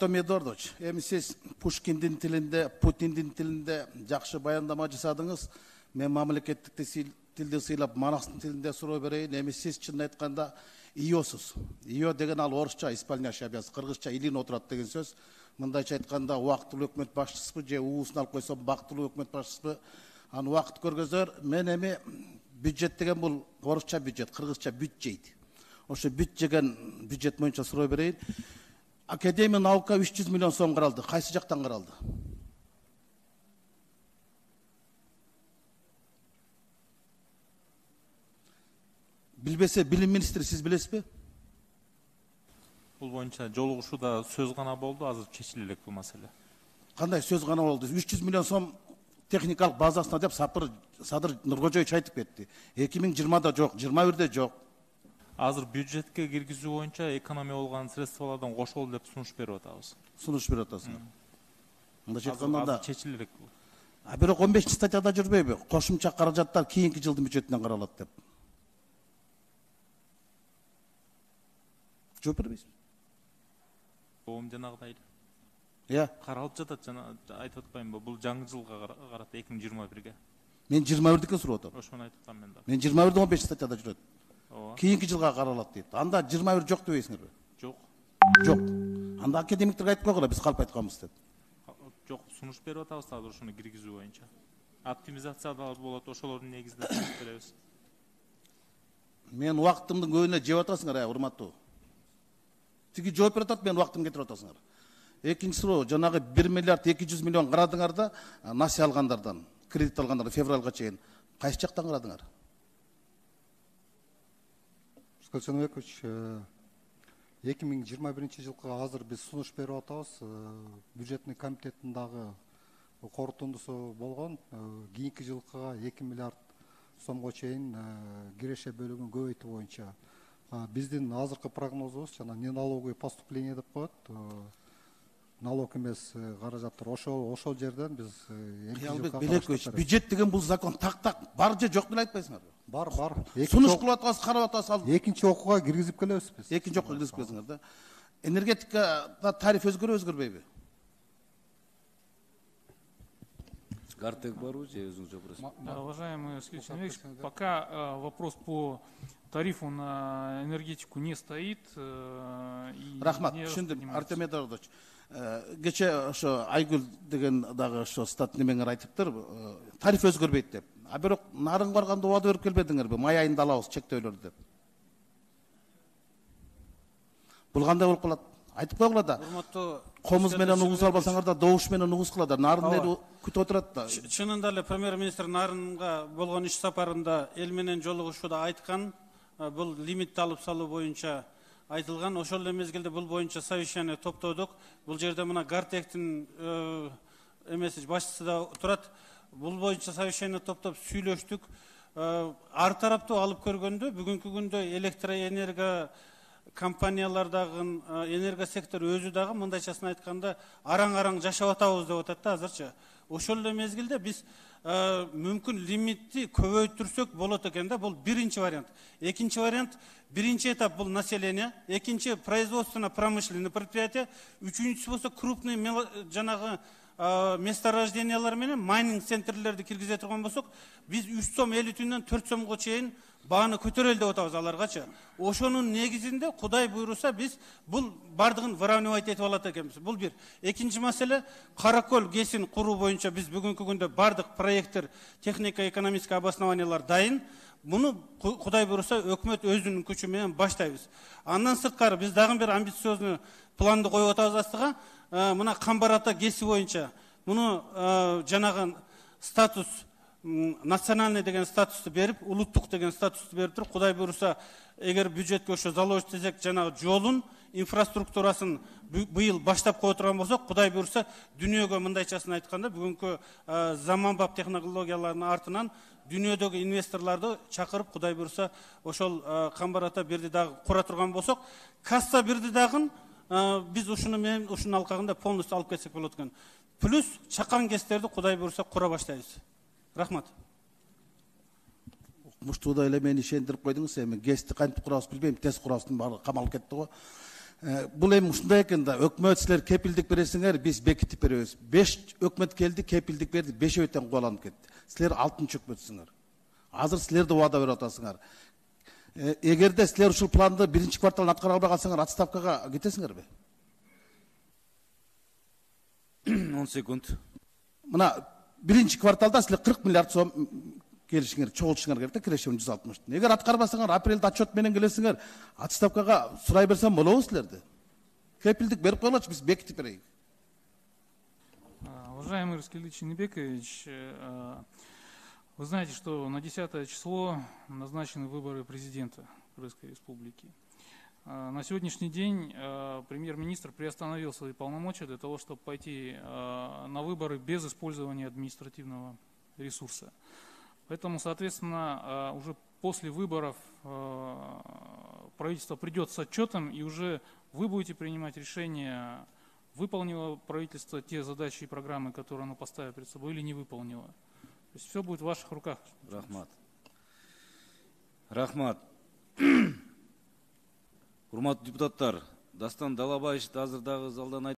Медордович, эми сиз Пушкиндин тилинде, Путиндин тилинде жакшы баяндама жасадыңыз. Мен мамлекеттик тилди сыйлап, Манастын тилинде суроо берейин. Эми сиз чын айтканда иосуз. Ио деген ал орусча, исполняющий обязанность, кыргызча илин отурат деген сөз. Мындайча айтканда убактылуу өкмөт башчысыбы же уусун алып койсом бактылуу өкмөт башчысыбы. Аны убакыт көргөзөр. Мен эми бюджет деген бул орусча бюджет, кыргызча бюджет. Ошо бюджет деген бюджет боюнча суроо берейин. Академия наука 300 миллион сом каралды. Кайсы жактан каралды? Билбесе, билим министри сиз билесизби? Бул боюнча жолугушууда сөз гана болду, азыр чечиле элек бул маселе. Кандай сөз гана болду? 300 миллион сом техникалык базасына деп Садыр Нуркожоевич айтып кетти. 2020-да жок, 21-де жок. Азыр бюджетке киргизүү боюнча экономия болгон средстволордон кошолду деп сунуш берип атабыз. Сунуш берип атасыңар. Мындайча айтканда да чечиле элек бул. Бирок 15-статьяда жүрбөйбү? Кошумча каражаттар кийинки жылдын бюджетинен каралат деп. Жооп бербейсизби? Жанагыдай. Каралып жатат, жана айтып атпаймынбы? Бул жаңы жылга карата 2021-ге. Мен 21-дикин сурап атам. Ошону айтып атам мен да. Мен 21-де 15-статьяда жүрөт. Кийинки жылга каралат дейт. Анда 21 жок дебейсиңерби? Жок. Жок. Анда академиктер айтып койгула, биз калп айтканбыз деп. Жок, сунуш берип атабыз азыр ошону киргизүү боюнча. Оптимизация болот, ошолордун негизинде сунуш беребиз. Мен убактымдын көбүнө жеп атасыңар, урматтуу. Тиги жооп берип атат, мен убактымды кетирип атасыңар. Экинчи суроо, жанагы 1 миллиард 200 миллион карадыңар да, насия алгандардан, кредит алгандардан февралга чейин кайсы жактан карадыңар? Скальчановекович, 2021 жылга азыр биз сунуш берип атабыз. Бюджетный комитеттин дагы корутундусу болгон. Кийинки жылга 2 миллиард сомго чейин киреше бөлүгүн көбөйтүү боюнча. Биздин азыркы прогнозубуз жана неналоговый поступление деп коет. Налог эмес каражаттар ошол жерден биз Кыялбек Белекович, бюджет деген бул закон так бар же жок деп айтпайсыңарбы? Бар. Сунуш кылып атабыз, карап атабыз. Экинчи окууга киргизип келебиз биз. Экинчи окууга киргизип келсиңер да. Энергетикада тариф өзгөрбөйбү? Гартек барбы же өзүңүз жок? Уважаемый Сергей Ильич, пока вопрос по тарифу на энергетику не стоит. Рахмат, түшүндүм. Артем Эдуардович, кече ошо Айгүл деген дагы ошо стат немеңер айтыптыр, тариф өзгөрбөйт деп. Бирок нарын барганда убада берип келбедиңерби? Май айында алабыз чектөөлөрдү деп. Бул кандай болуп калат? Айтып койгула да. Комуз менен угуз албасаңар да добуш менен угуз кылат. Нарын эл күтүп отурат да. Чынында эле премьер-министр Нарынга болгон иш сапарында эл менен жолугушууда айткан, бул лимитти алып салуу боюнча айтылган. Ошол эле мезгилде бул боюнча совещание топтодук. Бул жерде мына Гартектин эмеси башчысы да турат. Бул боюнча совещание топтоп сүйлөштүк. Ар тараптуу алып көргөндө бүгүнкү күндө электроэнерго компаниялардагы энерго сектор өзү дагы мындайчасын айтканда араң жашап атабыз деп атат да азырчы. Ошол эле мезгилде биз мүмкүн лимитти көбөйтүрсөк болот экен да. Бул биринчи вариант. Экинчи вариант, биринчи этап бул население, экинчи производственно-промышленный предприятие, үчүнчүсү болсо крупный жанагы месторождениялар менен майнинг центрлерди киргизе турган болсок, биз 3 сом 50 түйүндөн 4 сомго чейин бааны көтөрөлү деп атабыз аларгачы. Ошонун негизинде Кудай буйруса биз бул бардыгын выравнивать этип алат экенбиз. Бул бир. Экинчи маселе, Каракөл ГЭСин куруу боюнча биз бүгүнкү күндө бардык проекттер, технико-экономический обоснованиялар дайын. Муну Кудай буйруса өкмөт өзүнүн күчү менен баштайбыз. Андан сырткары биз дагы бир амбициозный планды коюп атабыз астыга. Мына Камбар ата ГЭСи боюнча муну жанагы статус национальный деген статусту берип, улуттук деген статусту берип туруп, Кудай буйруса, эгер бюджетке ошо заложить этсек, жанагы жолун, инфраструктурасын быйыл баштап кое турган болсок, Кудай буйруса, дүйнөгө мындайчасын айтканда, бүгүнкү заманбап технологиялардын артынан дүйнөдөгү инвесторлорду чакырып, Кудай буйруса, ошол Камбар ата бирди дагы кура турган болсок, касса бирди дагы биз ушуну менен ушунун алкагында полностью алып кетсек болот экен. Плюс чакан ГЭСтерди Кудай буйруса кура баштайбыз. Рахмат. Муштууда эле мени ишендирип койдуңуз. Эми ГЭСти кантип курабыз билбейм, тез курабыздын баары камалып кетти го. Бул эми ушундай экен да, өкмөт силер кепилдик бересиңер, биз бекитип беребиз. 5 өкмөт келди, кепилдик берди, 5 тең кубаланып кетти. Силер 6-чы өкмөтсүңөр. Азыр силер да убада берип атасыңар. Эгерде силер ушул планды 1-чи кварталдан аткара албай калсаңар, отставкага кетесиңерби? 10 секунд. Мына 1-чи кварталда силер 40 миллиард сом келишиңер, чогултушуңар керек да, кирешем 160. Эгер аткарбасаңар, апрелде отчет менен келесиңер, отставкага сурай берсем болобу силерди. Кепилдик берип коелочу, биз бекитип берейик. Уважаемый Раскельдыч Шенебекович, вы знаете, что на 10 число назначены выборы президента Крымской Республики. На сегодняшний день премьер-министр приостановил свои полномочия для того, чтобы пойти на выборы без использования административного ресурса. Поэтому, соответственно, уже после выборов правительство придет с отчетом, и уже вы будете принимать решение, выполнило правительство те задачи и программы, которые оно поставило перед собой, или не выполнило. То есть все будет в ваших руках. Рахмат. Урматтуу депутаттар, Дастан Далабаевич азыр дагы залдан